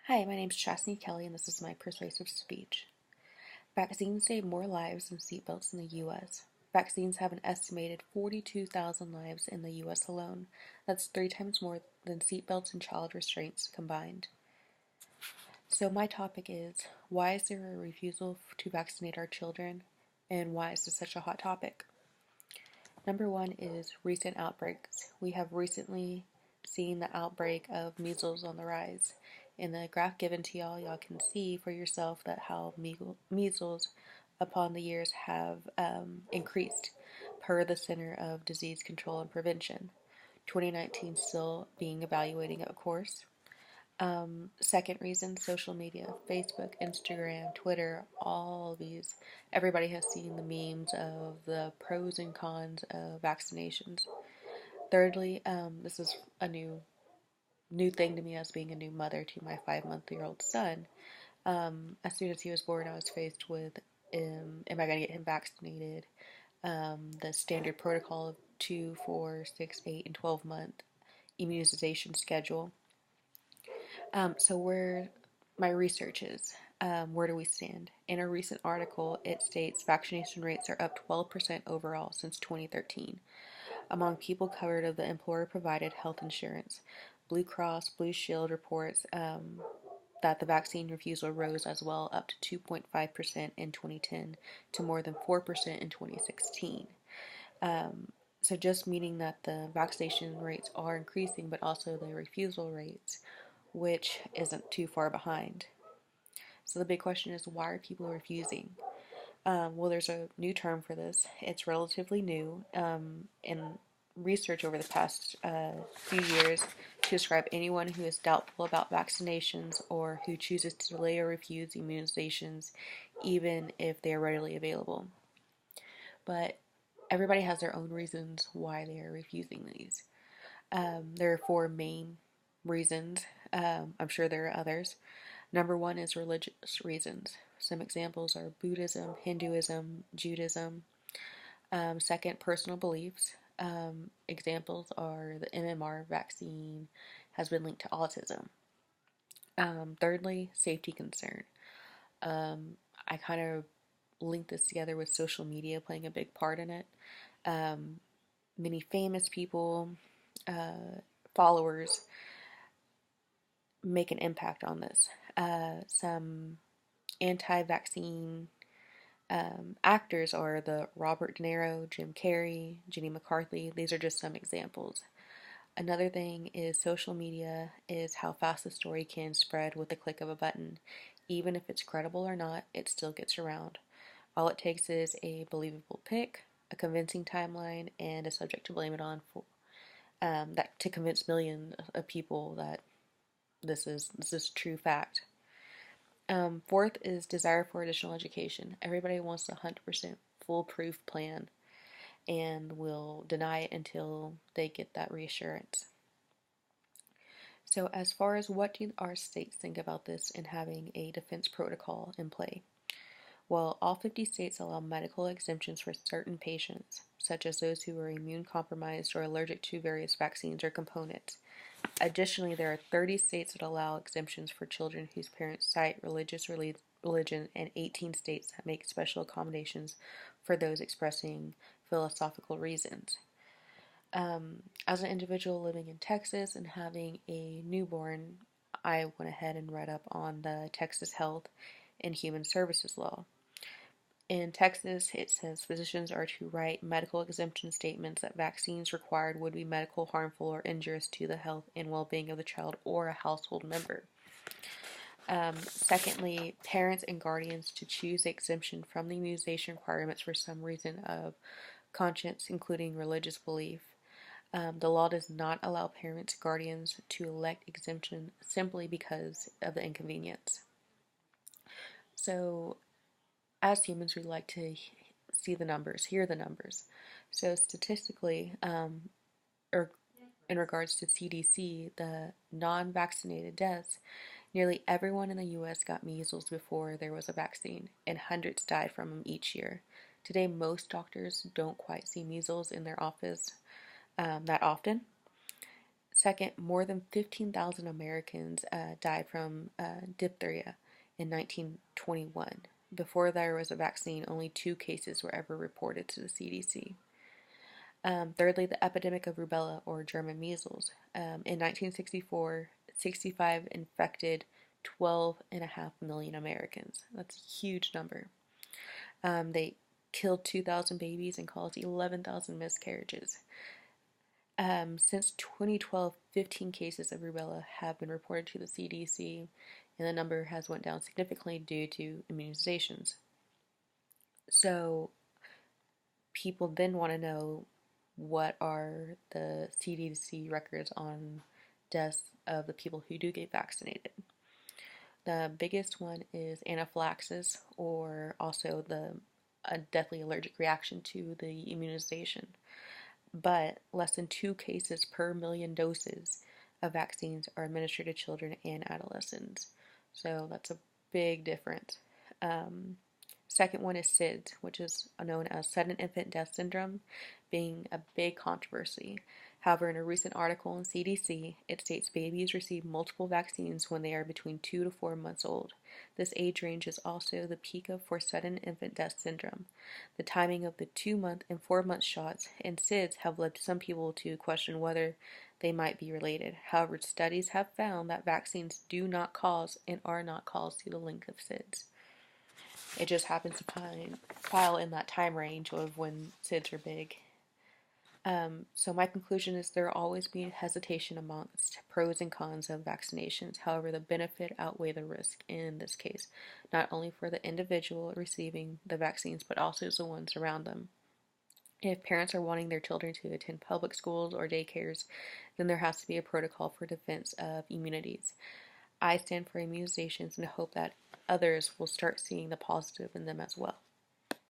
Hi, my name is Chastity Kelly, and this is my persuasive speech. Vaccines save more lives than seatbelts in the U.S. Vaccines have an estimated 42,000 lives in the U.S. alone. That's 3 times more than seatbelts and child restraints combined. So, my topic is why is there a refusal to vaccinate our children, and why is this such a hot topic? Number one is recent outbreaks. We have recently seen the outbreak of measles on the rise. In the graph given to y'all can see for yourself that how measles upon the years have increased per the Center of Disease Control and Prevention. 2019 still being evaluating, of course. Second reason, social media, Facebook, Instagram, Twitter, all of these. Everybody has seen the memes of the pros and cons of vaccinations. Thirdly, this is a new thing to me as being a new mother to my 5-month-old son. As soon as he was born, I was faced with, am I going to get him vaccinated? The standard protocol of 2, 4, 6, 8, and 12-month immunization schedule. So where my research is, where do we stand? In a recent article, it states vaccination rates are up 12% overall since 2013 among people covered of the employer-provided health insurance. Blue Cross Blue Shield reports that the vaccine refusal rose as well, up to 2.5% in 2010 to more than 4% in 2016. So just meaning that the vaccination rates are increasing, but also the refusal rates, which isn't too far behind. So the big question is, why are people refusing? Well, there's a new term for this. It's relatively new in research over the past few years to describe anyone who is doubtful about vaccinations or who chooses to delay or refuse immunizations even if they are readily available. But everybody has their own reasons why they are refusing these. There are 4 main reasons. I'm sure there are others. Number one is religious reasons. Some examples are Buddhism, Hinduism, Judaism. Second, personal beliefs. Examples are the MMR vaccine has been linked to autism. Thirdly, safety concern. I kind of link this together with social media playing a big part in it. Many famous people, followers, make an impact on this. Some anti-vaccine actors are the Robert De Niro, Jim Carrey, Jenny McCarthy. These are just some examples. Another thing is social media is how fast a story can spread with the click of a button. Even if it's credible or not, it still gets around. All it takes is a believable pic, a convincing timeline, and a subject to blame it on for that to convince millions of people that this is true fact. Fourth is desire for additional education. Everybody wants a 100% foolproof plan and will deny it until they get that reassurance. So, as far as what do our states think about this and having a defense protocol in play? Well, all 50 states allow medical exemptions for certain patients, such as those who are immune compromised or allergic to various vaccines or components. Additionally, there are 30 states that allow exemptions for children whose parents cite religious religion, and 18 states that make special accommodations for those expressing philosophical reasons. As an individual living in Texas and having a newborn, I went ahead and read up on the Texas Health and Human Services Law. In Texas, it says physicians are to write medical exemption statements that vaccines required would be medical, harmful, or injurious to the health and well-being of the child or a household member. Secondly, parents and guardians to choose exemption from the immunization requirements for some reason of conscience, including religious belief. The law does not allow parents, guardians to elect exemption simply because of the inconvenience. So, as humans, we like to see the numbers, hear the numbers. So statistically, or in regards to CDC, the non-vaccinated deaths, nearly everyone in the U.S. got measles before there was a vaccine, and hundreds died from them each year. Today, most doctors don't quite see measles in their office that often. Second, more than 15,000 Americans died from diphtheria in 1921. Before there was a vaccine, only 2 cases were ever reported to the CDC. Thirdly, the epidemic of rubella, or German measles. In 1964, 65 infected 12.5 million Americans. That's a huge number. They killed 2,000 babies and caused 11,000 miscarriages. Since 2012, 15 cases of rubella have been reported to the CDC, and the number has went down significantly due to immunizations. So people then want to know, what are the CDC records on deaths of the people who do get vaccinated. The biggest one is anaphylaxis, or also a deathly allergic reaction to the immunization. But less than 2 cases per million doses of vaccines are administered to children and adolescents. So that's a big difference. Second one is SIDS, which is known as sudden infant death syndrome, being a big controversy. However, in a recent article in CDC, it states babies receive multiple vaccines when they are between 2 to 4 months old. This age range is also the peak for sudden infant death syndrome. The timing of the 2-month and 4-month shots in SIDS have led some people to question whether they might be related. However, studies have found that vaccines do not cause and are not caused to the link of SIDS. It just happens to file in that time range of when SIDS are big. So my conclusion is there will always be hesitation amongst pros and cons of vaccinations. However, the benefit outweigh the risk in this case, not only for the individual receiving the vaccines, but also the ones around them. If parents are wanting their children to attend public schools or daycares, then there has to be a protocol for defense of immunities. I stand for immunizations and hope that others will start seeing the positive in them as well.